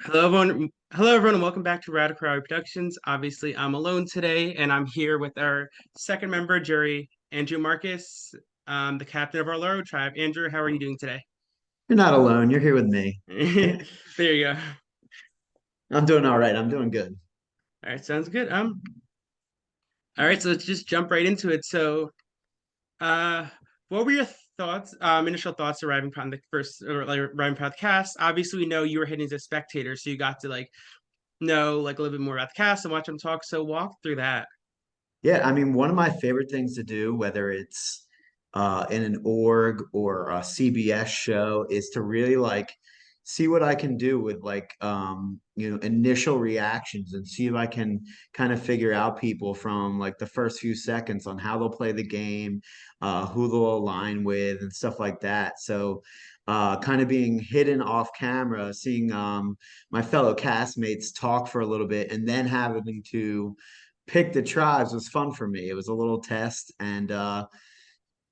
Hello, everyone. Hello, everyone, and welcome back to Radical Hour Productions. Obviously, I'm alone today, and I'm here with our second member, jury, Andrew Marcus, the captain of our Loro tribe. Andrew, how are you doing today? You're not alone. You're here with me. There you go. I'm doing all right. I'm doing good. All right, sounds good. All right, so let's just jump right into it. Uh, what were your thoughts, initial thoughts arriving upon the first, or like arriving upon the cast? Obviously, we know you were hitting as a spectator, so you got to know like a little bit more about the cast and watch them talk. So walk through that. Yeah, I mean, one of my favorite things to do, whether it's in an org or a CBS show, is to really like see what I can do with initial reactions and see if I can kind of figure out people from like the first few seconds on how they'll play the game, who they'll align with, and stuff like that. So, kind of being hidden off camera, seeing my fellow castmates talk for a little bit, and then having to pick the tribes was fun for me. It was a little test, and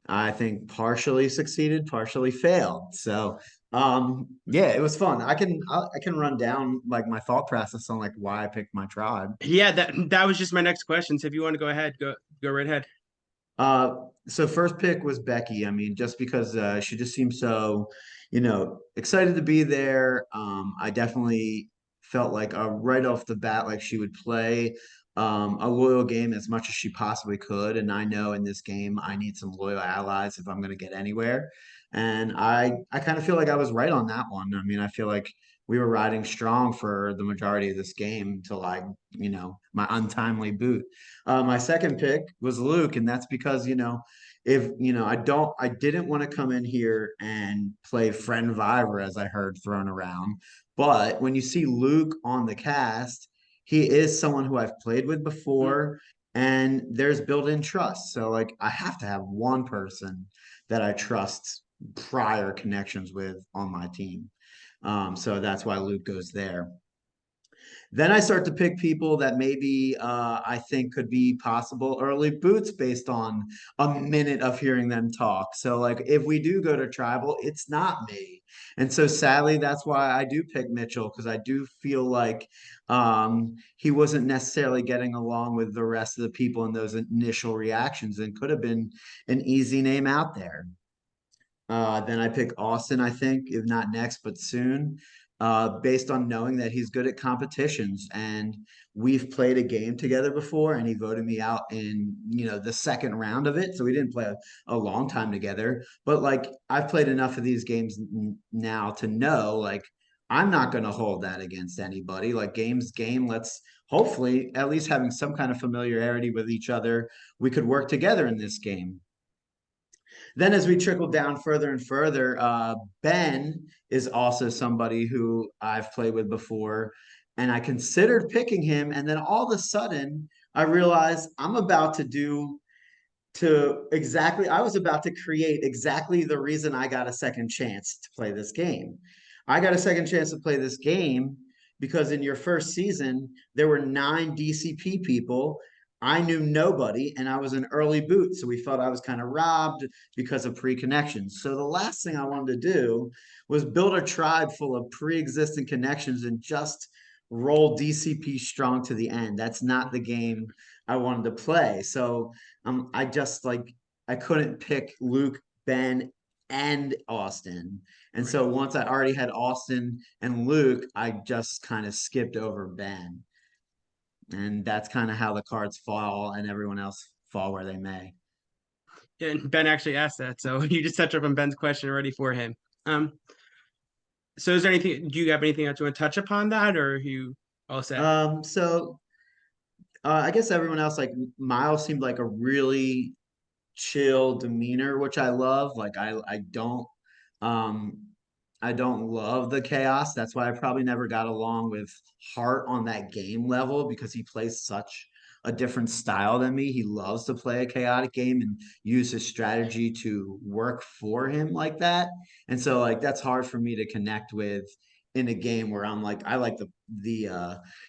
I think partially succeeded, partially failed. So, yeah, it was fun. I can run down like my thought process on like why I picked my tribe. Yeah, that was just my next question. So if you want to go ahead, go right ahead. So first pick was Becky. I mean, just because she just seemed so, excited to be there. I definitely felt like right off the bat, like she would play a loyal game as much as she possibly could. And I know in this game, I need some loyal allies if I'm going to get anywhere. And I kind of feel like I was right on that one. I mean, I feel like we were riding strong for the majority of this game till my untimely boot. My second pick was Luke, and that's because, if I didn't want to come in here and play friend Vivre as I heard thrown around. But when you see Luke on the cast, he is someone who I've played with Mhm. before, and there's built-in trust. So like I have to have one person that I trust prior connections with on my team. So that's why Luke goes there. Then I start to pick people that maybe I think could be possible early boots based on a minute of hearing them talk. So, like, if we do go to tribal, it's not me. And so, sadly, that's why I do pick Mitchell because I do feel like he wasn't necessarily getting along with the rest of the people in those initial reactions and could have been an easy name out there. Then I pick Austin, I think, if not next, but soon, based on knowing that he's good at competitions. And we've played a game together before, and he voted me out in, the second round of it. So we didn't play a long time together. But like, I've played enough of these games now to know, like, I'm not going to hold that against anybody. Like, game, let's hopefully at least having some kind of familiarity with each other, we could work together in this game. Then, as we trickle down further and further, Ben is also somebody who I've played with before, and I considered picking him. And then all of a sudden, I realized I'm about to do to exactly, I was about to create exactly the reason I got a second chance to play this game. I got a second chance to play this game because in your first season, there were 9 DCP people. I knew nobody and I was an early boot. So we felt I was kind of robbed because of pre connections. So the last thing I wanted to do was build a tribe full of pre existing connections and just roll DCP strong to the end. That's not the game I wanted to play. So I just like I couldn't pick Luke, Ben, and Austin. And Right. so once I already had Austin and Luke, I just kind of skipped over Ben. And that's kind of how the cards fall and everyone else fall where they may. And Ben actually asked that, so you just touched up on Ben's question already for him. Um, so is there anything? Do you have anything else you want to touch upon that, or are you all set? So I guess everyone else like Miles seemed like a really chill demeanor, which I love. Like um I don't love the chaos. That's why I probably never got along with Hart on that game level because he plays such a different style than me. He loves to play a chaotic game and use his strategy to work for him like that. And so like that's hard for me to connect with in a game where I'm like I like the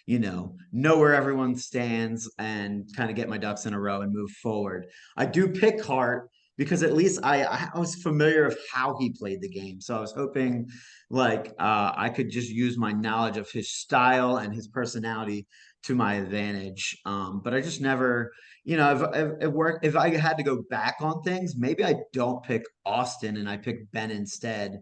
know where everyone stands and kind of get my ducks in a row and move forward. I do pick Hart because at least I was familiar of how he played the game. So I was hoping like I could just use my knowledge of his style and his personality to my advantage. But I just never, if I had to go back on things, maybe I don't pick Austin and I pick Ben instead.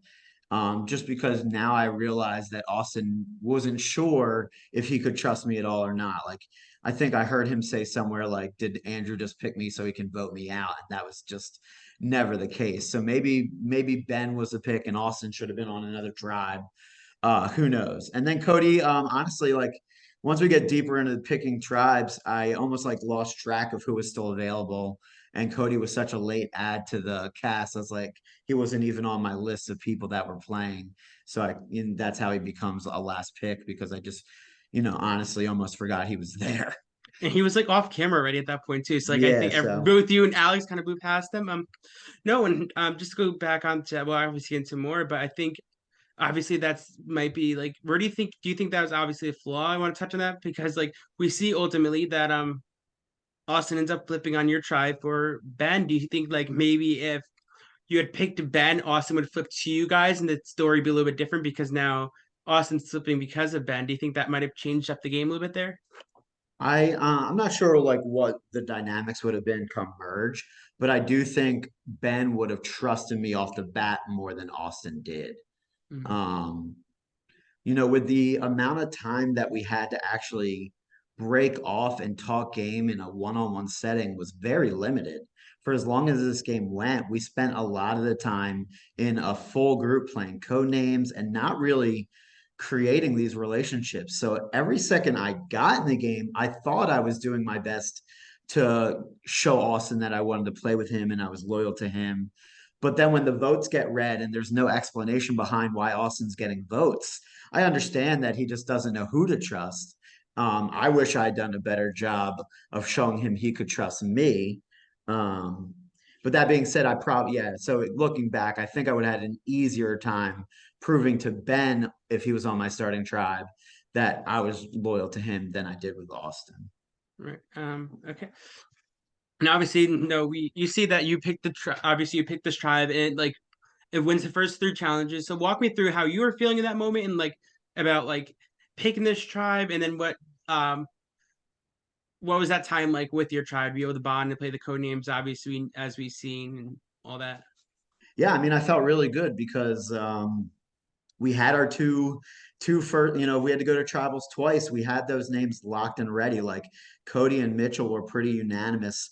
Just because now I realize that Austin wasn't sure if he could trust me at all or not. Like I think I heard him say somewhere like, "Did Andrew just pick me so he can vote me out?" And that was just never the case. So maybe Ben was the pick and Austin should have been on another tribe. Who knows? And then Cody, honestly, like once we get deeper into picking tribes, I almost like lost track of who was still available. And Cody was such a late add to the cast. I was like, he wasn't even on my list of people that were playing. So that's how he becomes a last pick because I just, honestly almost forgot he was there. And he was like off camera already at that point too. So like I Yeah, think so both you and Alex kind of blew past him. No, and just to go back on to well, obviously into more, but I think obviously that's might be like where do you think that was obviously a flaw? I want to touch on that because like we see ultimately that Austin ends up flipping on your try for Ben. Do you think like maybe if you had picked Ben, Austin would flip to you guys and the story be a little bit different because now Austin's flipping because of Ben? Do you think that might have changed up the game a little bit there? I'm not sure like what the dynamics would have been come merge, but I do think Ben would have trusted me off the bat more than Austin did. Mm. Um, with the amount of time that we had to actually break off and talk game in a one-on-one setting was very limited. For as long as this game went, we spent a lot of the time in a full group playing code names and not really creating these relationships. So every second I got in the game, I thought I was doing my best to show Austin that I wanted to play with him and I was loyal to him. But then when the votes get read and there's no explanation behind why Austin's getting votes, I understand that he just doesn't know who to trust. I wish I had done a better job of showing him he could trust me. Um, but that being said, I probably, yeah. So looking back, I think I would have had an easier time proving to Ben, if he was on my starting tribe, that I was loyal to him than I did with Austin. Right. Okay. And obviously, no, we you see that you picked obviously you picked this tribe and like it wins the first three challenges. So walk me through how you were feeling in that moment and like about like picking this tribe and then um what was that time like with your tribe? You able to bond and play the code names, obviously as we've seen and all that. Yeah, I mean, I felt really good because we had our two first, we had to go to tribals twice. We had those names locked and ready. Like Cody and Mitchell were pretty unanimous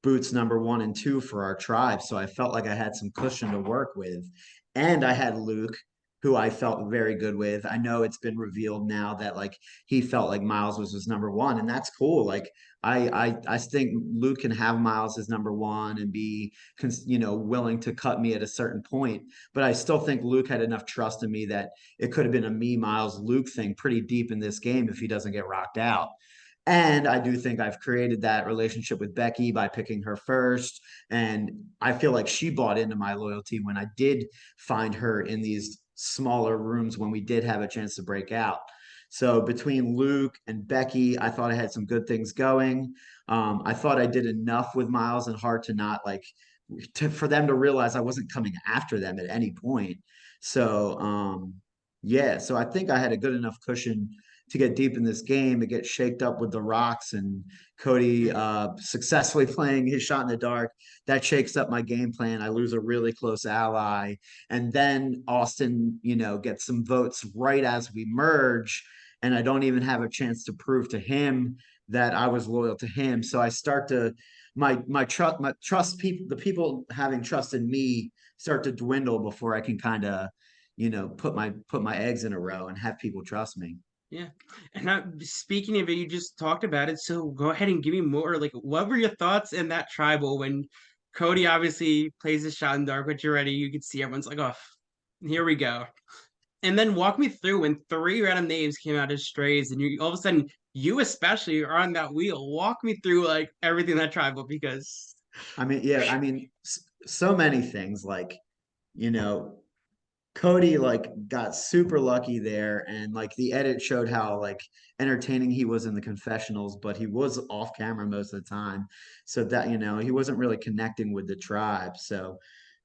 boots number 1 and 2 for our tribe. So I felt like I had some cushion to work with. And I had Luke, who I felt very good with. I know it's been revealed now that like he felt like Miles was his number one, and that's cool. Like I think Luke can have Miles as number one and be willing to cut me at a certain point. But I still think Luke had enough trust in me that it could have been a me Miles Luke thing pretty deep in this game if he doesn't get rocked out. And I do think I've created that relationship with Becky by picking her first. And I feel like she bought into my loyalty when I did find her in these smaller rooms when we did have a chance to break out. So between Luke and Becky, I thought I had some good things going. I thought I did enough with Miles and Hart to not like for them to realize I wasn't coming after them at any point. So yeah, so I think I had a good enough cushion to get deep in this game. It gets shaked up with the rocks and Cody successfully playing his shot in the dark. That shakes up my game plan. I lose a really close ally. And then Austin, gets some votes right as we merge. And I don't even have a chance to prove to him that I was loyal to him. So I start to my trust people the people having trust in me start to dwindle before I can kind of put my eggs in a row and have people trust me. Yeah. And now, speaking of it, you just talked about it. So go ahead and give me more. Like, what were your thoughts in that tribal when Cody obviously plays his shot in dark, but you're ready? You could see everyone's like, oh, here we go. And then walk me through when three random names came out as strays, and you all of a sudden, you especially are on that wheel. Walk me through like everything that tribal because I mean, yeah, I mean, so many things like, you know, Cody like got super lucky there, and like the edit showed how like entertaining he was in the confessionals, but he was off camera most of the time, so that he wasn't really connecting with the tribe. So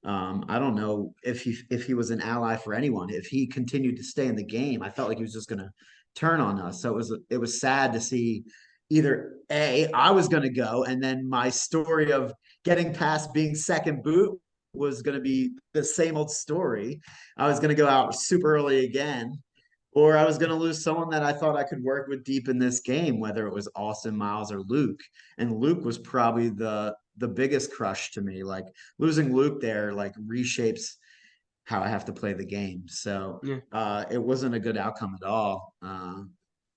I don't know if he was an ally for anyone. If he continued to stay in the game, I felt like he was just gonna turn on us. So it was sad to see either I was gonna go, and then my story of getting past being second boot was going to be the same old story. I was going to go out super early again, or I was going to lose someone that I thought I could work with deep in this game, whether it was Austin, Miles, or Luke. And Luke was probably the biggest crush to me. Like losing Luke there, like reshapes how I have to play the game. So Yeah. it wasn't a good outcome at all,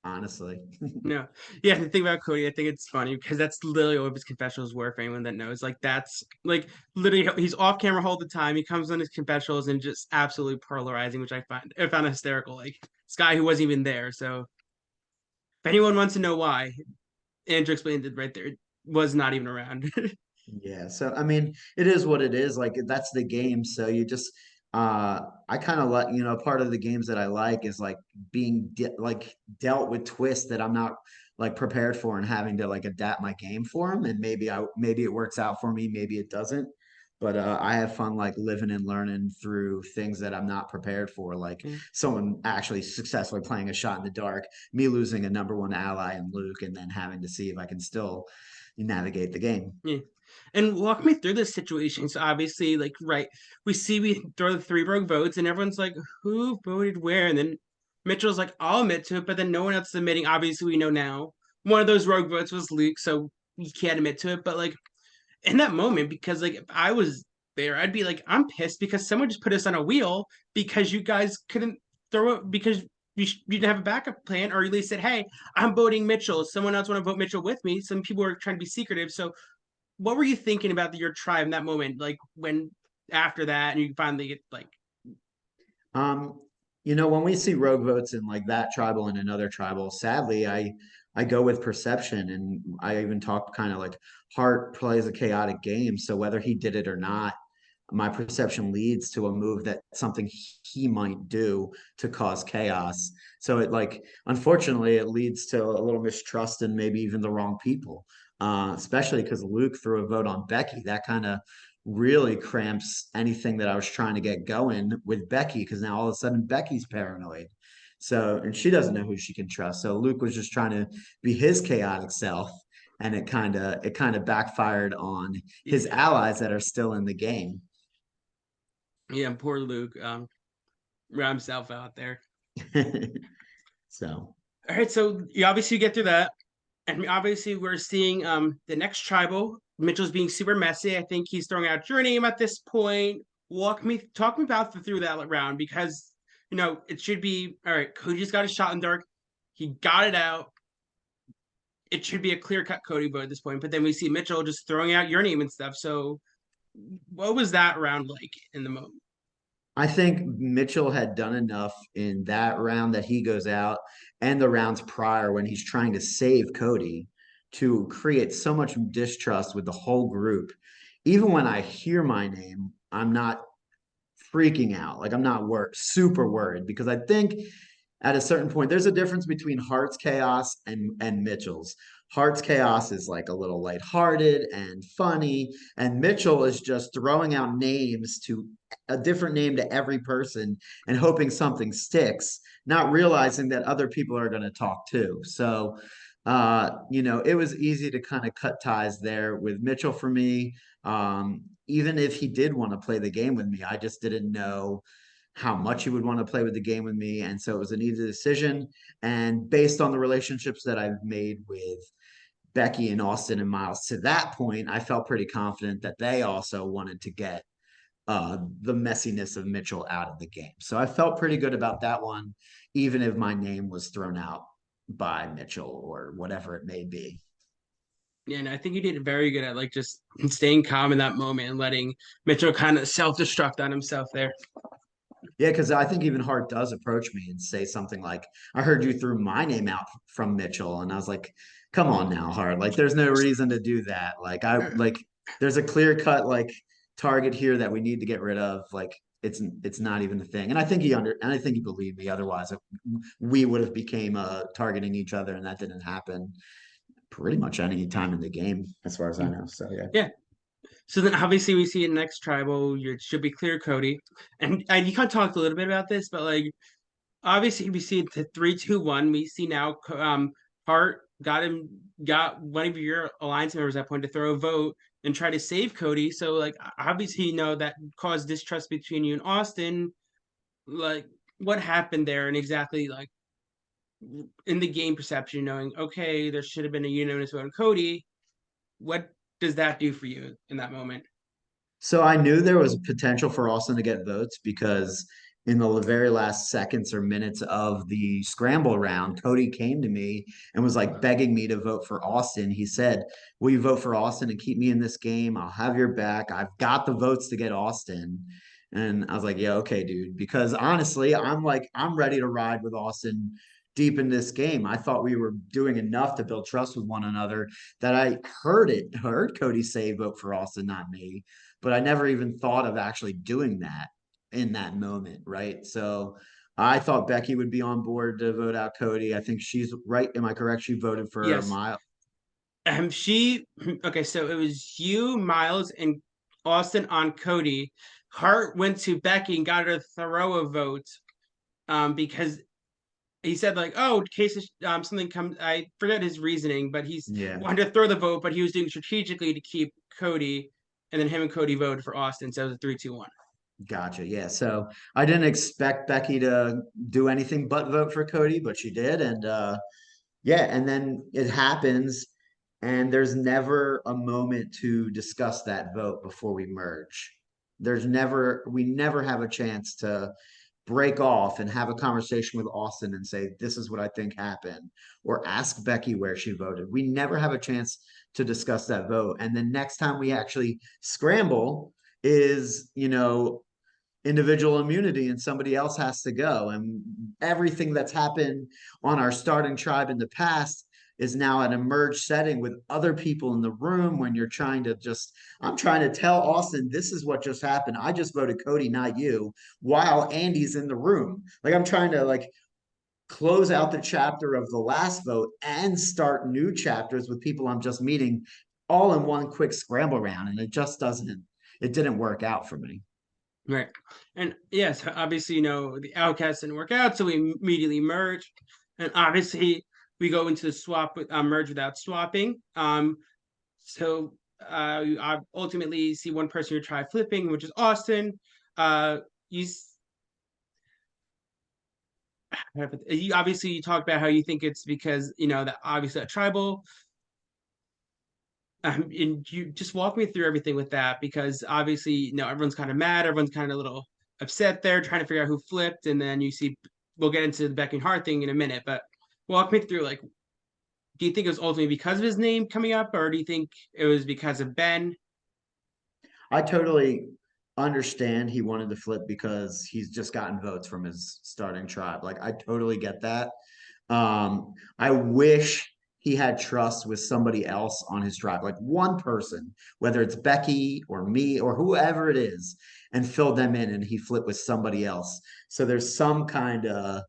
honestly. No. Yeah, the thing about Cody, I think it's funny because that's literally what his confessionals were for anyone that knows. Like that's like literally he's off camera all the time. He comes on his confessionals and just absolutely polarizing, which I found hysterical. Like this guy who wasn't even there. So if anyone wants to know why, Andrew explained it right there. It was not even around. Yeah, so I mean, it is what it is. Like that's the game. So you just I kind of like, part of the games that I like is like being like dealt with twists that I'm not like prepared for and having to like adapt my game for them. And maybe it works out for me, maybe it doesn't. But I have fun like living and learning through things that I'm not prepared for, like Yeah. someone actually successfully playing a shot in the dark, me losing a number one ally in Luke, and then having to see if I can still navigate the game. Yeah. And walk me through this situation. So obviously, like, right, we throw the three rogue votes, and everyone's like, who voted where? And then Mitchell's like, I'll admit to it, but then no one else is admitting. Obviously, we know now one of those rogue votes was Luke, so he can't admit to it. But like in that moment, because like if I was there, I'd be like, I'm pissed because someone just put us on a wheel because you guys couldn't throw it because you didn't have a backup plan, or at least said, hey, I'm voting Mitchell. Someone else want to vote Mitchell with me. Some people are trying to be secretive. So what were you thinking about your tribe in that moment? Like when after that, and you finally get like, Um, when we see rogue votes in like that tribal and another tribal, sadly, I go with perception, and I even talk kind of like Hart plays a chaotic game. So whether he did it or not, my perception leads to a move that something he might do to cause chaos. So it like unfortunately it leads to a little mistrust and maybe even the wrong people. Especially because Luke threw a vote on Becky. That kind of really cramps anything that I was trying to get going with Becky because now all of a sudden Becky's paranoid. So, and she doesn't know who she can trust. So Luke was just trying to be his chaotic self, and it kind of backfired on his yeah, allies that are still in the game. yeah, poor Luke, ran himself out there. So, All right, so you obviously get through that, and obviously we're seeing the next tribal. Mitchell's being super messy. I think he's throwing out your name at this point. Talk me about through that round because it should be all right. Cody just got a shot in dark. He got it out. It should be a clear cut Cody vote at this point. But then we see Mitchell just throwing out your name and stuff. So what was that round like in the moment? I think Mitchell had done enough in that round that he goes out and the rounds prior when he's trying to save Cody to create so much distrust with the whole group. Even when I hear my name, I'm not freaking out. Like I'm not super worried because I think at a certain point there's a difference between Hart's chaos and Mitchell's. Hart's chaos is like a little lighthearted and funny, and Mitchell is just throwing out names to a different name to every person and hoping something sticks, not realizing that other people are going to talk too. So, it was easy to kind of cut ties there with Mitchell for me. Even if he did want to play the game with me, I just didn't know how much he would want to play with the game with me. And so it was an easy decision. And based on the relationships that I've made with Becky and Austin and Miles to that point, I felt pretty confident that they also wanted to get the messiness of Mitchell out of the game. So I felt pretty good about that one, even if my name was thrown out by Mitchell or whatever it may be. Yeah, and I think you did very good at like just staying calm in that moment and letting Mitchell kind of self destruct on himself there. Yeah, because I think even Hart does approach me and say something like, I heard you threw my name out from Mitchell. And I was like, come on now, Hart. Like, there's no reason to do that. Like, there's a clear cut, like, target here that we need to get rid of. Like, it's not even the thing. And I think he believed me. Otherwise, we would have became targeting each other, and that didn't happen pretty much any time in the game, as far as I know. So yeah. Yeah. So then obviously we see in the next tribal, you should be clear Cody. And you kind of talked a little bit about this, but like obviously we see the 3-2-1. We see now Hart got one of your alliance members at that point to throw a vote and try to save Cody. So like obviously you know that caused distrust between you and Austin. Like what happened there and exactly like in the game perception, knowing okay, there should have been a unanimous vote on Cody. What does that do for you in that moment? So I knew there was potential for Austin to get votes because in the very last seconds or minutes of the scramble round, Cody came to me and was like begging me to vote for Austin. He said, "Will you vote for Austin and keep me in this game? I'll have your back. I've got the votes to get Austin." And I was like, "Yeah, okay, dude." Because honestly, I'm ready to ride with Austin deep in this game. I thought we were doing enough to build trust with one another that I heard Cody say vote for Austin, not me, but I never even thought of actually doing that in that moment, right? So I thought Becky would be on board to vote out Cody. I think she's right. Am I correct? She voted for Yes. Miles. She okay, so it was you, Miles, and Austin on Cody. Hart went to Becky and got her to throw a vote because he said like, oh, in case something comes. I forget his reasoning, but he's Yeah, wanted to throw the vote, but he was doing strategically to keep Cody, and then him and Cody voted for Austin, so it was a 3-2-1. gotcha. Yeah. So I didn't expect Becky to do anything but vote for Cody, but she did. And yeah, and then it happens, and there's never a moment to discuss that vote before we merge. We never have a chance to break off and have a conversation with Austin and say, this is what I think happened, or ask Becky where she voted. We never have a chance to discuss that vote. And the next time we actually scramble is, individual immunity and somebody else has to go. And everything that's happened on our starting tribe in the past is now an emerged setting with other people in the room when you're trying to I'm trying to tell Austin, this is what just happened. I just voted Cody, not you, while Andy's in the room. Like I'm trying to close out the chapter of the last vote and start new chapters with people I'm just meeting all in one quick scramble round. And it didn't work out for me. Right. And yes, obviously, the outcast didn't work out, so we immediately merged. And obviously, we go into the swap with merge without swapping. So I ultimately see one person who try flipping, which is Austin. Uh, you, you obviously you talk about how you think it's because that obviously that tribal. And you just walk me through everything with that because obviously, everyone's kind of mad, everyone's kind of a little upset there, trying to figure out who flipped, and then you see we'll get into the Becky Hart thing in a minute, but walk me through like, do you think it was ultimately because of his name coming up, or do you think it was because of Ben? I totally understand he wanted to flip because he's just gotten votes from his starting tribe. Like I totally get that. I wish he had trust with somebody else on his tribe, like one person, whether it's Becky or me or whoever it is, and filled them in and he flipped with somebody else. So there's some kind of,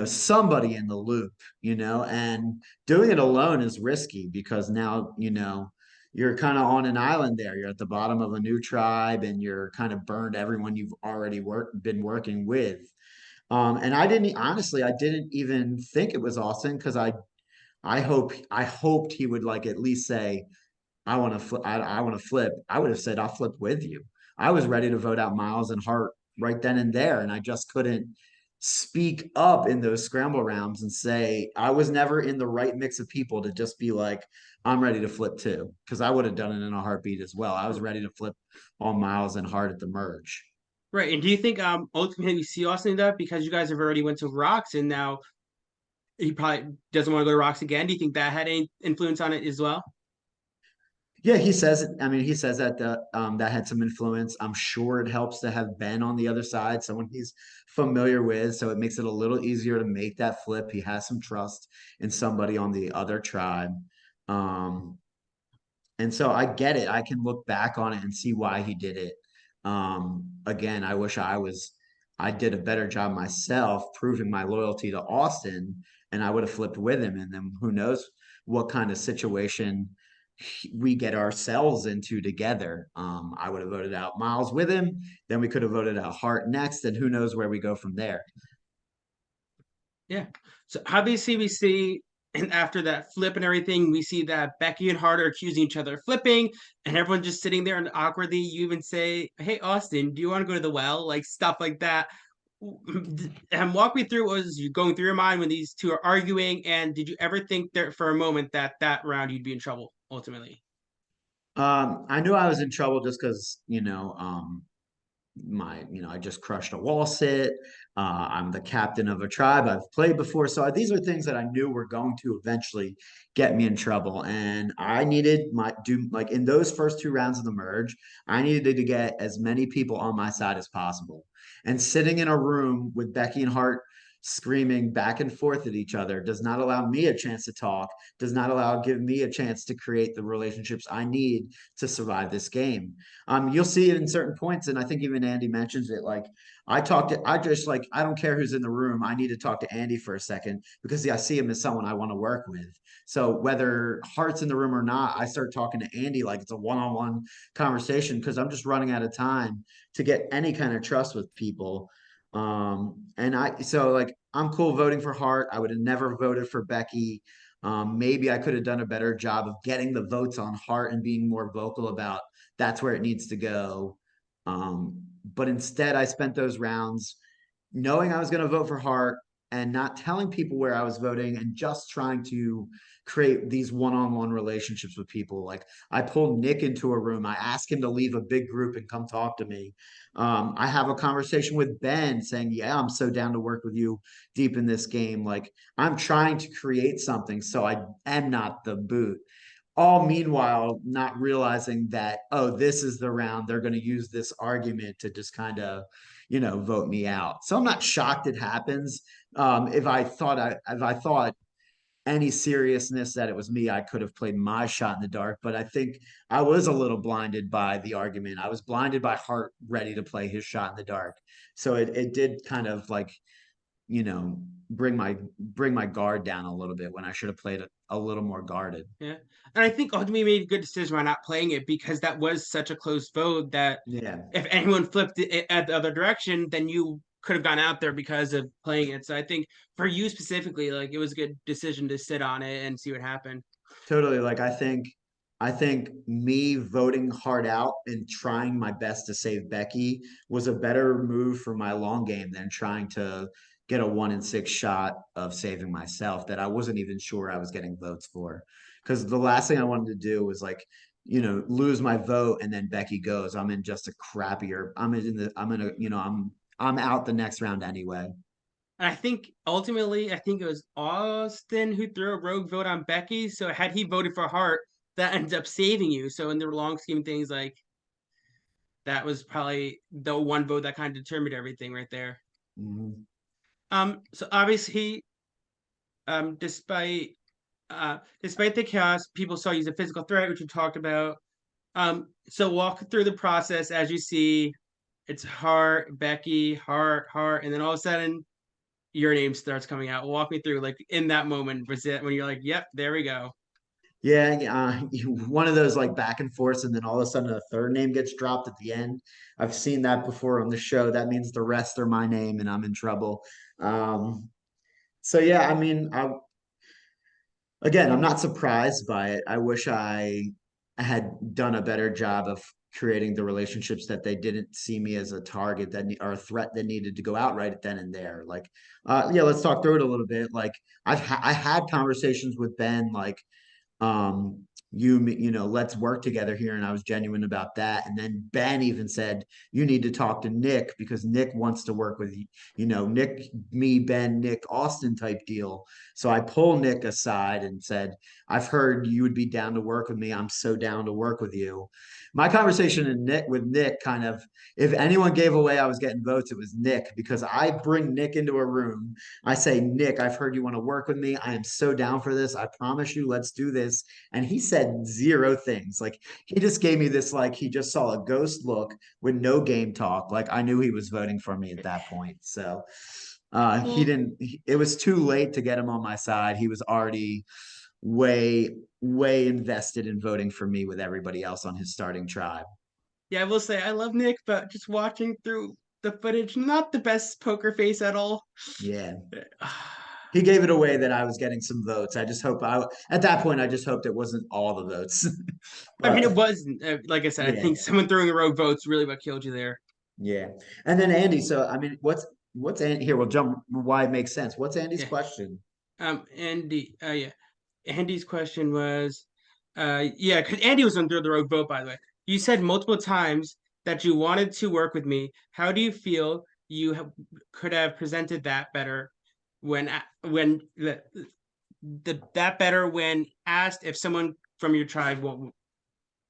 somebody in the loop, and doing it alone is risky because now, you're kind of on an island there. You're at the bottom of a new tribe and you're kind of burned everyone you've already been working with. And I didn't even think it was Austin because I hoped he would at least say, I want to flip. I want to flip. I would have said, I'll flip with you. I was ready to vote out Miles and Hart right then and there. And I just couldn't speak up in those scramble rounds and say, I was never in the right mix of people to just be like, I'm ready to flip too. Cause I would have done it in a heartbeat as well. I was ready to flip on Miles and Hart at the merge. Right. And do you think ultimately we see Austin do that because you guys have already went to Rocks and now he probably doesn't want to go to Rocks again? Do you think that had any influence on it as well? Yeah, he says. I mean, he says that that had some influence. I'm sure it helps to have Ben on the other side, someone he's familiar with, so it makes it a little easier to make that flip. He has some trust in somebody on the other tribe, um, and so I get it. I can look back on it and see why he did it. Again, I did a better job myself proving my loyalty to Austin, and I would have flipped with him. And then who knows what kind of situation we get ourselves into together. I would have voted out Miles with him. Then we could have voted out Hart next, and who knows where we go from there. Yeah. So obviously we see, and after that flip and everything, we see that Becky and Hart are accusing each other of flipping, and everyone's just sitting there and awkwardly. You even say, "Hey, Austin, do you want to go to the well?" Like stuff like that. And walk me through what was you going through your mind when these two are arguing, and did you ever think there for a moment that that round you'd be in trouble ultimately? I knew I was in trouble just because, I just crushed a wall sit. I'm the captain of a tribe I've played before. So these are things that I knew were going to eventually get me in trouble. And I needed like in those first two rounds of the merge, I needed to get as many people on my side as possible. And sitting in a room with Becky and Hart screaming back and forth at each other does not allow me a chance to talk, does not give me a chance to create the relationships I need to survive this game. You'll see it in certain points, and I think even Andy mentions it. Like I just like I don't care who's in the room. I need to talk to Andy for a second because I see him as someone I want to work with. So whether Hart's in the room or not, I start talking to Andy like it's a one-on-one conversation because I'm just running out of time to get any kind of trust with people. And I so like I'm cool voting for Hart. I would have never voted for Becky. Maybe I could have done a better job of getting the votes on Hart and being more vocal about that's where it needs to go. But instead, I spent those rounds knowing I was going to vote for Hart and not telling people where I was voting and just trying to create these one-on-one relationships with people. Like I pulled Nick into a room. I asked him to leave a big group and come talk to me. I have a conversation with Ben saying, "Yeah, I'm so down to work with you deep in this game." Like I'm trying to create something so I am not the boot, all meanwhile not realizing that, oh, this is the round they're going to use this argument to just kind of vote me out. So I'm not shocked it happens. If I thought any seriousness that it was me, I could have played my shot in the dark. But I think I was a little blinded by the argument. I was blinded by Hart ready to play his shot in the dark. So it did kind of like, you know bring my guard down a little bit when I should have played a little more guarded. Yeah. And I think ultimately made a good decision by not playing it because that was such a close vote that Yeah. if anyone flipped it at the other direction, then you could have gone out there because of playing it. So I think for you specifically, like it was a good decision to sit on it and see what happened. Totally. Like I think me voting hard out and trying my best to save Becky was a better move for my long game than trying to get a 1 in 6 shot of saving myself that I wasn't even sure I was getting votes for. Because the last thing I wanted to do was like, lose my vote and then Becky goes. I'm in just a crappier, I'm in a, I'm out the next round anyway. And I think ultimately, I think it was Austin who threw a rogue vote on Becky. So had he voted for Hart, that ends up saving you. So in the long scheme of things, like that was probably the one vote that kind of determined everything right there. Mhm. So obviously, despite despite the chaos, people saw you as a physical threat, which we talked about. So walk through the process as you see it's Hart, Becky, Hart, and then all of a sudden your name starts coming out. Walk me through like in that moment, was it when you're like, yep, there we go. Yeah, one of those like back and forths, and then all of a sudden a third name gets dropped at the end. I've seen that before on the show. That means the rest are my name, and I'm in trouble. So yeah, I mean, I'm not surprised by it. I wish I had done a better job of creating the relationships that they didn't see me as a target or a threat that needed to go out right then and there. Like, yeah, let's talk through it a little bit. Like, I had conversations with Ben, like let's work together here, and I was genuine about that. And then Ben even said you need to talk to Nick because Nick wants to work with Nick, me, Ben, Nick, Austin type deal. So I pull Nick aside and said, I've heard you would be down to work with me. I'm so down to work with you. My conversation with Nick kind of, if anyone gave away I was getting votes, it was Nick, because I bring Nick into a room. I say, Nick, I've heard you want to work with me. I am so down for this. I promise you, let's do this. And he said said zero things. Like he just gave me this, like he just saw a ghost look with no game talk. Like I knew he was voting for me at that point. So he Well, didn't, it was too late to get him on my side. He was already way invested in voting for me with everybody else on his starting tribe. yeah, I will say I love Nick, but just watching through the footage, not the best poker face at all. Yeah. He gave it away that I was getting some votes. I just hope at that point, I just hoped it wasn't all the votes. I mean, it But was like I said. I yeah, think someone throwing a rogue vote's really what killed you there. yeah. And then Andy, so I mean, what's Andy here? We'll jump why it makes sense. What's Andy's Yeah. question? Andy. Yeah. Andy's question was, yeah, because Andy was on the rogue vote, by the way. You said multiple times that you wanted to work with me. How do you feel you could have presented that better when that better when asked if someone from your tribe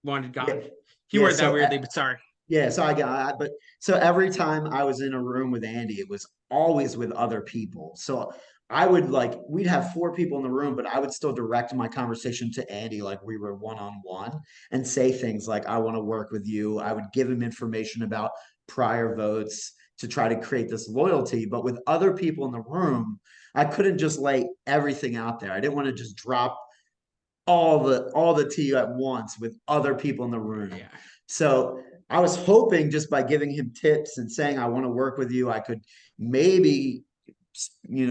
wanted Yeah. gone? He Yeah, worded that so weirdly, but sorry. yeah, so I got, but so every time I was in a room with Andy, it was always with other people. So I would like, we'd have four people in the room, but I would still direct my conversation to Andy like we were one on one and say things like, I want to work with you. I would give him information about prior votes to try to create this loyalty. But with other people in the room, I couldn't just lay everything out there. I didn't want to just drop all the tea at once with other people in the room. Yeah. So I was hoping just by giving him tips and saying I want to work with you, I could maybe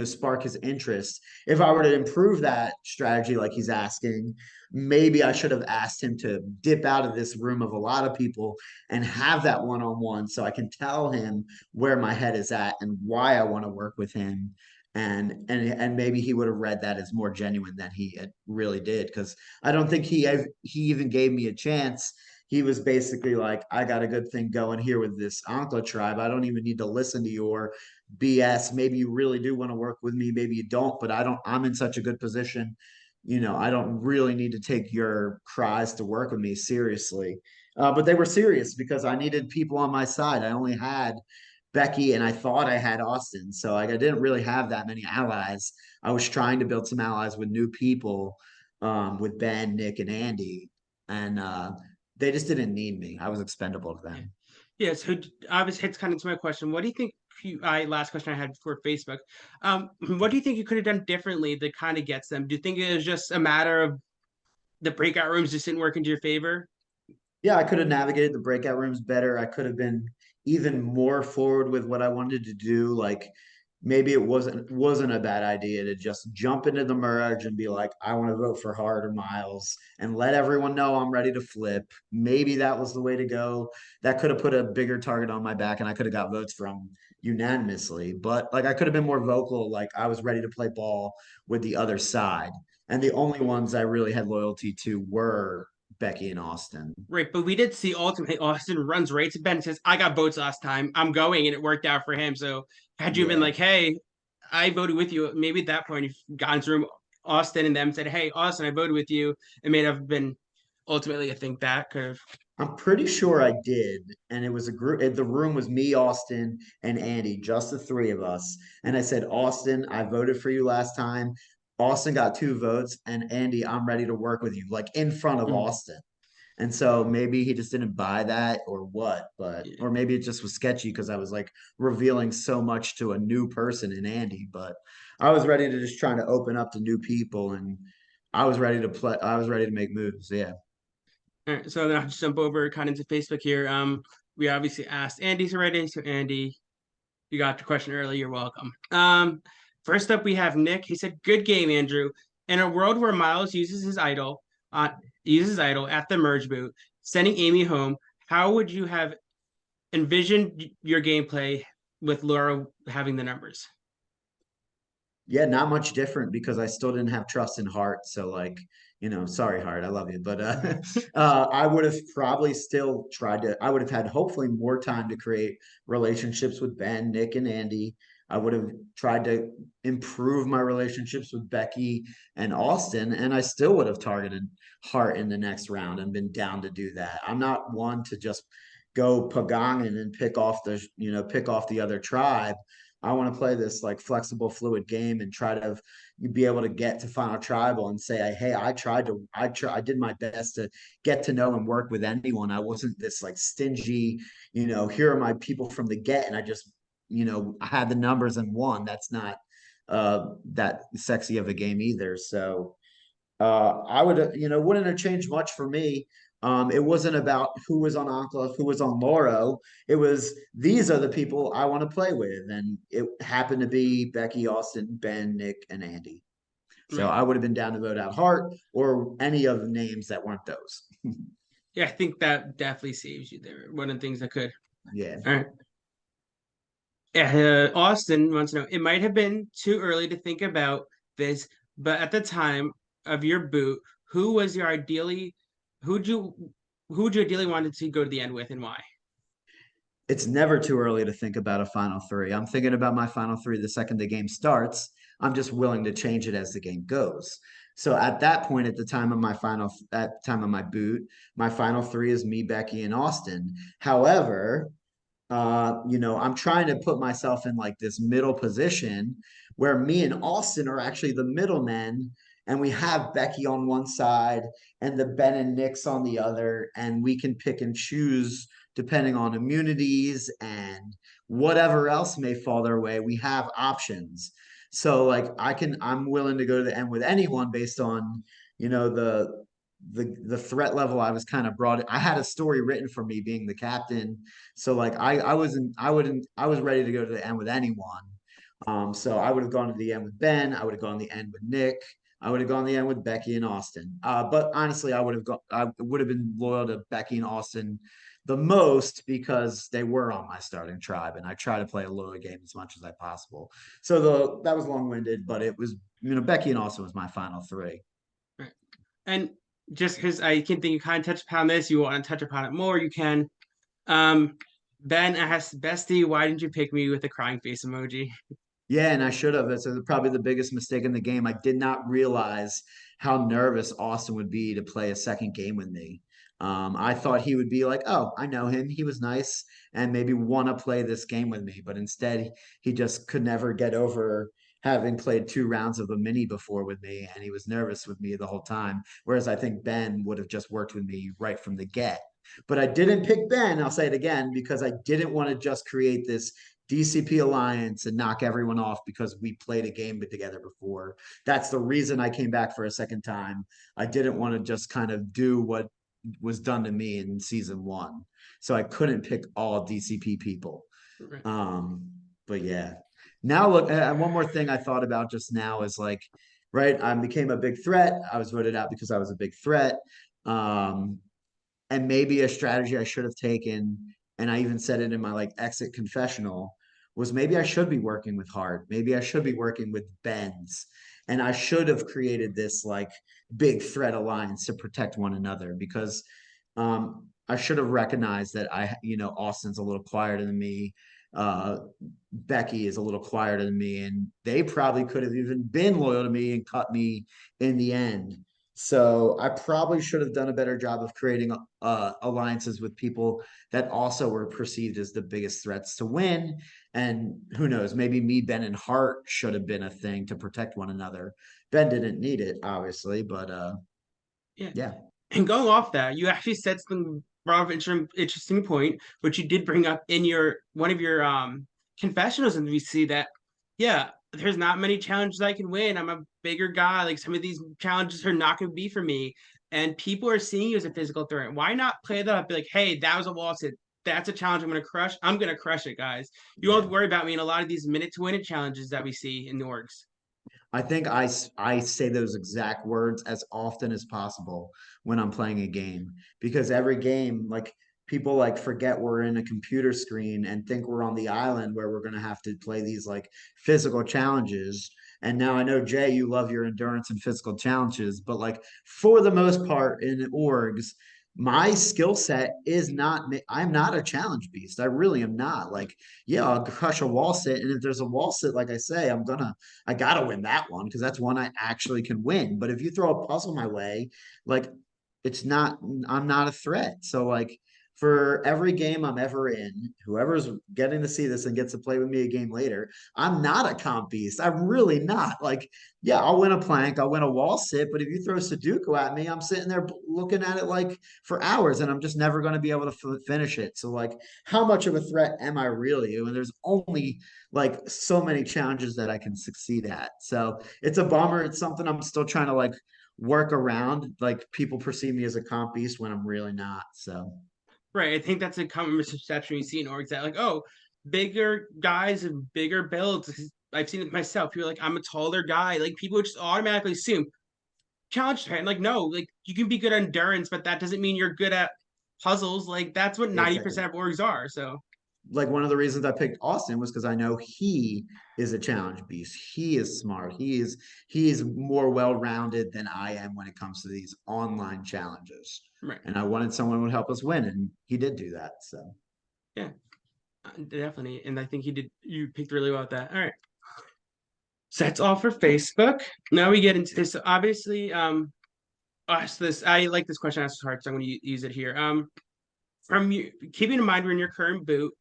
spark his interest. If I were to improve that strategy like he's asking, maybe I should have asked him to dip out of this room of a lot of people and have that one-on-one so I can tell him where my head is at and why I want to work with him. And maybe he would have read that as more genuine than he really did, because I don't think he even gave me a chance. He was basically like, I got a good thing going here with this Ankla tribe. I don't even need to listen to your BS. Maybe you really do want to work with me. Maybe you don't, but I don't, I'm in such a good position. I don't really need to take your cries to work with me seriously. But they were serious because I needed people on my side. I only had Becky and I thought I had Austin. So like I didn't really have that many allies. I was trying to build some allies with new people, with Ben, Nick, and Andy. And they just didn't need me. I was expendable to Yeah. them. Yeah. So obviously hits kind of to my question. What do you think? Last question I had for Facebook. What do you think you could have done differently that kind of gets them? Do you think it was just a matter of the breakout rooms just didn't work into your favor? Yeah, I could have navigated the breakout rooms better. I could have been even more forward with what I wanted to do. Like maybe it wasn't a bad idea to just jump into the merge and be like, I want to vote for Hard or Miles and let everyone know I'm ready to flip. Maybe that was the way to go. That could have put a bigger target on my back and I could have got votes from unanimously. But like I could have been more vocal, like I was ready to play ball with the other side. And the only ones I really had loyalty to were Becky and Austin. Right, but we did see ultimately Austin runs right to Ben and says, I got votes last time. I'm going, and it worked out for him. So had you been Yeah. like, hey, I voted with you, maybe at that point, if gone through Austin and them said, hey, Austin, I voted with you, it may have been ultimately, I think that could have. I'm pretty sure I did. And it was a group, the room was me, Austin, and Andy, just the three of us. And I said, Austin, I voted for you last time. Austin got two votes. And Andy, I'm ready to work with you, like in front of Mm, Austin. And so maybe he just didn't buy that or what, yeah. or maybe it just was sketchy because I was like revealing so much to a new person in Andy. But I was ready to just trying to open up to new people and I was ready to play. I was ready to make moves. Yeah. All right, so then I'll just jump over kind of into Facebook here. We obviously asked Andy's already, so Andy, you got the question early. You're welcome. First up, we have Nick. He said, "Good game, Andrew. In a world where Miles uh, uses idol at the merge boot, sending Amy home, how would you have envisioned your gameplay with Laura having the numbers?" Yeah, not much different because I still didn't have trust in Hart. So like, sorry, Hart, I love you, but I would have probably still tried to. I would have had hopefully more time to create relationships with Ben, Nick, and Andy. I would have tried to improve my relationships with Becky and Austin, and I still would have targeted Hart in the next round and been down to do that. I'm not one to just go pagangan and pick off the other tribe. I want to play this like flexible, fluid game and try to be able to get to final tribal and say, hey, I did my best to get to know and work with anyone. I wasn't this like stingy, here are my people from the get, and I just, I had the numbers and won. That's not that sexy of a game either. So I would, wouldn't have changed much for me. It wasn't about who was on Ankla, who was on Loro. It was these are the people I want to play with, and it happened to be Becky, Austin, Ben, Nick, and Andy. So Right. I would have been down to vote out Hart or any of the names that weren't those. Yeah, I think that definitely saves you there. One of the things that could. Yeah. All right. Yeah, Austin wants to know. It might have been too early to think about this, but at the time of your boot, who was your ideally, who'd you, who'd you ideally wanted to go to the end with, and why? It's never too early to think about a final three. I'm thinking about my final three the second the game starts. I'm just willing to change it as the game goes. So at that point, at the time of at the time of my boot, my final three is me, Becky, and Austin. However, I'm trying to put myself in like this middle position where me and Austin are actually the middlemen, and we have Becky on one side and the Ben and Nicks on the other, and we can pick and choose depending on immunities and whatever else may fall their way. We have options. So like I'm willing to go to the end with anyone based on, the threat level I was kind of brought. I had a story written for me being the captain, so like I was ready to go to the end with anyone. So I would have gone to the end with Ben. I would have gone to the end with Nick. I would have gone to the end with Becky and Austin. But honestly, I would have been loyal to Becky and Austin the most because they were on my starting tribe, and I try to play a loyal game as much as I possible. So that was long winded, but it was, Becky and Austin was my final three. Right. And just because I can think you kind of touched upon this, you want to touch upon it more, you can. Um, Ben asked, Bestie, why didn't you pick me with a crying face emoji? Yeah, and I should have. That's probably the biggest mistake in the game. I did not realize how nervous Austin would be to play a second game with me. I thought he would be like, "Oh, I know him. He was nice, and maybe want to play this game with me." But instead, he just could never get over having played 2 rounds of a mini before with me, and he was nervous with me the whole time. Whereas I think Ben would have just worked with me right from the get. But I didn't pick Ben. I'll say it again because I didn't want to just create this DCP alliance and knock everyone off because we played a game together before. That's the reason I came back for a second time. I didn't want to just kind of do what was done to me in season one. So I couldn't pick all DCP people. Right. Um, but yeah. Now look, one more thing I thought about just now is like, right, I became a big threat. I was voted out because I was a big threat. Um, and maybe a strategy I should have taken, and I even said it in my like exit confessional, was maybe I should be working with Hart. Maybe I should be working with Benz. And I should have created this like big threat alliance to protect one another because I should have recognized that Austin's a little quieter than me. Becky is a little quieter than me, and they probably could have even been loyal to me and cut me in the end. So I probably should have done a better job of creating alliances with people that also were perceived as the biggest threats to win. And who knows, maybe me, Ben, and Hart should have been a thing to protect one another. Ben didn't need it, obviously, but Yeah. yeah, And going off that, you actually said something brought up interesting point, which you did bring up in your one of your confessionals in VC that yeah, there's not many challenges I can win. I'm a bigger guy. Like some of these challenges are not going to be for me. And people are seeing you as a physical threat. Why not play that up? Be like, hey, that was a wall sit. That's a challenge I'm going to crush. I'm going to crush it, guys. You don't have yeah. to worry about me in a lot of these minute to win it challenges that we see in the orgs. I think I say those exact words as often as possible when I'm playing a game because every game, like people like forget we're in a computer screen and think we're on the island where we're going to have to play these like physical challenges. And now I know, Jay, you love your endurance and physical challenges, but like for the most part in orgs, my skill set is not, I'm not a challenge beast. I really am not. Like, yeah, I'll crush a wall sit. And if there's a wall sit, like I say, I gotta win that one because that's one I actually can win. But if you throw a puzzle my way, like it's not, I'm not a threat. So like for every game I'm ever in, whoever's getting to see this and gets to play with me a game later, I'm not a comp beast. I'm really not. Like, yeah, I'll win a plank, I'll win a wall sit, but if you throw Sudoku at me, I'm sitting there looking at it like for hours, and I'm just never going to be able to finish it. So, like, how much of a threat am I really? And there's only like so many challenges that I can succeed at. So it's a bummer. It's something I'm still trying to like work around. Like people perceive me as a comp beast when I'm really not. So Right. I think that's a common misconception you see in orgs that like, oh, bigger guys and bigger builds. I've seen it myself. You're like, I'm a taller guy. Like people just automatically assume challenge time. Like, no, like you can be good at endurance, but that doesn't mean you're good at puzzles. Like that's what exactly. 90% of orgs are. So Like one of the reasons I picked Austin was because I know he is a challenge beast. He is smart. He is more well-rounded than I am when it comes to these online challenges. right. And I wanted someone who would help us win, and he did do that. So Yeah, definitely. And I think you picked really well at that. All right. So that's all for Facebook. Now we get into this. So obviously, so this I like this question asked hard, so I'm going to use it here. From you, keeping in mind we're in your current boot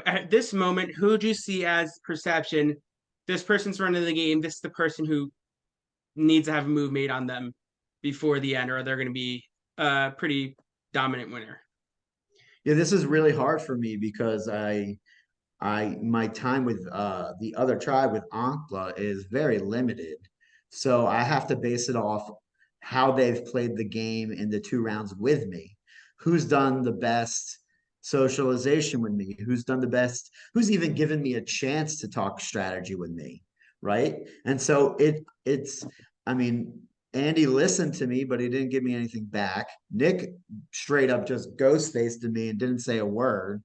at this moment, who would you see as perception? This person's running the game. This is the person who needs to have a move made on them before the end, or they're going to be a pretty dominant winner. yeah, this is really hard for me because I my time with the other tribe with Ankla is very limited. So I have to base it off how they've played the game in the 2 rounds with me. Who's done the best socialization with me? Who's done the best? Who's even given me a chance to talk strategy with me? Right. And so it's I mean, Andy listened to me, but he didn't give me anything back. Nick straight up just ghost faced me and didn't say a word.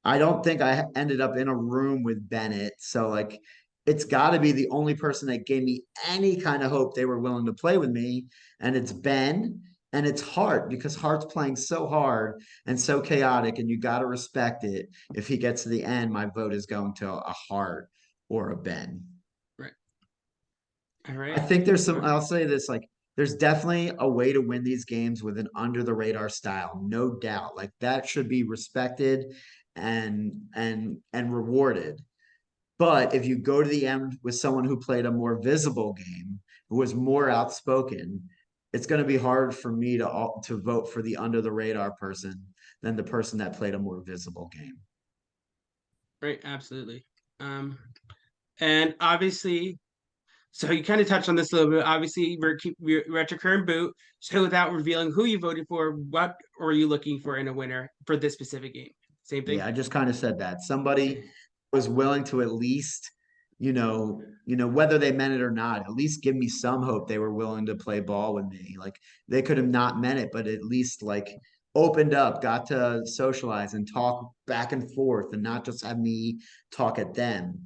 I don't think I ended up in a room with Bennett. So like it's got to be the only person that gave me any kind of hope they were willing to play with me. And it's Ben and it's Hart because Hart's playing so hard and so chaotic. And you got to respect it. If he gets to the end, my vote is going to a Hart or a Ben. Right. All I right. think there's some, I'll say this like, there's definitely a way to win these games with an under the radar style, no doubt. Like that should be respected and rewarded. But if you go to the end with someone who played a more visible game, who was more outspoken, it's going to be hard for me to vote for the under the radar person than the person that played a more visible game. Right. Absolutely. Um, and obviously, so you kind of touched on this a little bit. Obviously, we're at your current boot. So without revealing who you voted for, what are you looking for in a winner for this specific game? Same thing. Yeah, I just kind of said that. Somebody was willing to at least, whether they meant it or not, at least give me some hope they were willing to play ball with me. Like they could have not meant it, but at least like opened up, got to socialize and talk back and forth and not just have me talk at them.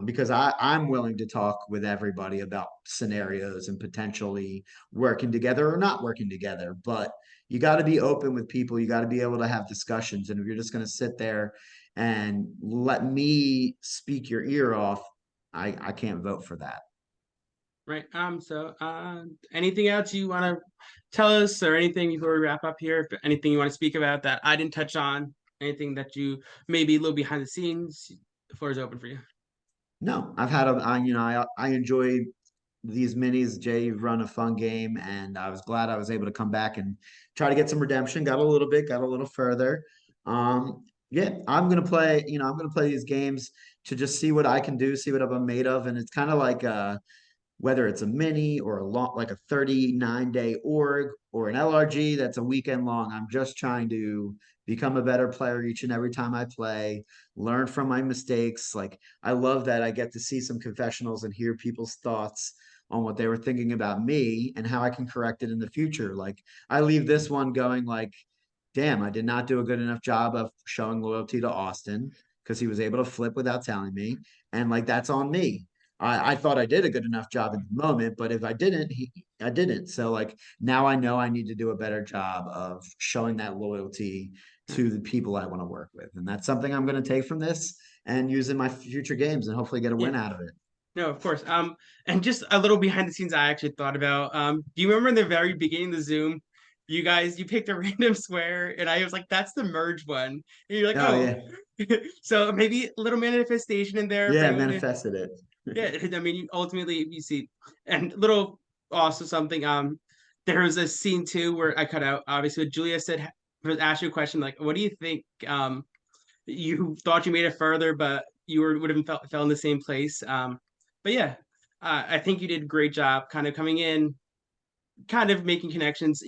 Because I'm willing to talk with everybody about scenarios and potentially working together or not working together. But you got to be open with people. You got to be able to have discussions. And if you're just going to sit there and let me speak your ear off, I can't vote for that. Right. So anything else you want to tell us or anything before we wrap up here? If anything you want to speak about that I didn't touch on, anything that you maybe a little behind the scenes, the floor is open for you. No, I've had I enjoy these minis. Jay, you've run a fun game, and I was glad I was able to come back and try to get some redemption. Got a little bit, got a little further. Yeah, I'm gonna play. I'm gonna play these games to just see what I can do, see what I'm made of, and it's kind of like whether it's a mini or a long, like a 39-day org or an LRG that's a weekend long. I'm just trying to become a better player each and every time I play, learn from my mistakes. Like, I love that I get to see some confessionals and hear people's thoughts on what they were thinking about me and how I can correct it in the future. Like, I leave this one going like, damn, I did not do a good enough job of showing loyalty to Austin because he was able to flip without telling me. And like, that's on me. I thought I did a good enough job in the moment, but if I didn't, I didn't. So like now I know I need to do a better job of showing that loyalty to the people I want to work with. And that's something I'm going to take from this and use in my future games and hopefully get a Yeah. win out of it. No, of course. And just a little behind the scenes I actually thought about. Do you remember in the very beginning of the Zoom, you picked a random square, and I was like, that's the merge one. And you're like, Oh oh. yeah, So maybe a little manifestation in there for yeah, you to, manifested it. yeah, I mean, ultimately you see, and little also something. There was a scene too where I cut out. Obviously, Julia said was asked you a question like, "What do you think?" You thought you made it further, but you were would have fell in the same place. But yeah, I think you did a great job, kind of coming in, kind of making connections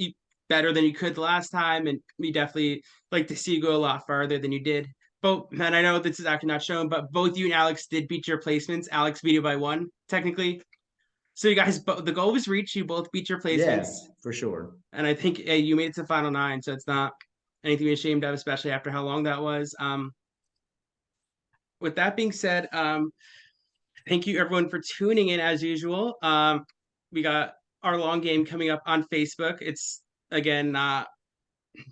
better than you could the last time, and we definitely like to see you go a lot farther than you did. Both, and I know this is actually not shown, but both you and Alex did beat your placements. Alex beat you by one, technically. So you guys, the goal was reached. You both beat your placements, Yeah, for sure. and I think you made it to the final nine. So it's not anything to be ashamed of, especially after how long that was. With that being said, thank you everyone for tuning in as usual. We got our long game coming up on Facebook. It's again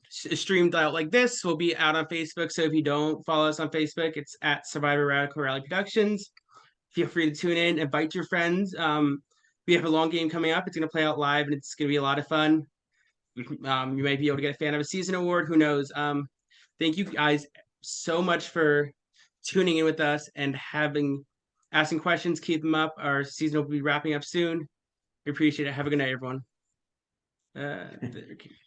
streamed out like this. Will be out on Facebook. So if you don't follow us on Facebook, it's at Survivor Radical Rally Productions. Feel free to tune in, invite your friends. We have a long game coming up. It's going to play out live, and it's going to be a lot of fun. You might be able to get a fan of a season award. Who knows? Thank you guys so much for tuning in with us and having asking questions. Keep them up. Our season will be wrapping up soon. We appreciate it. Have a good night, everyone.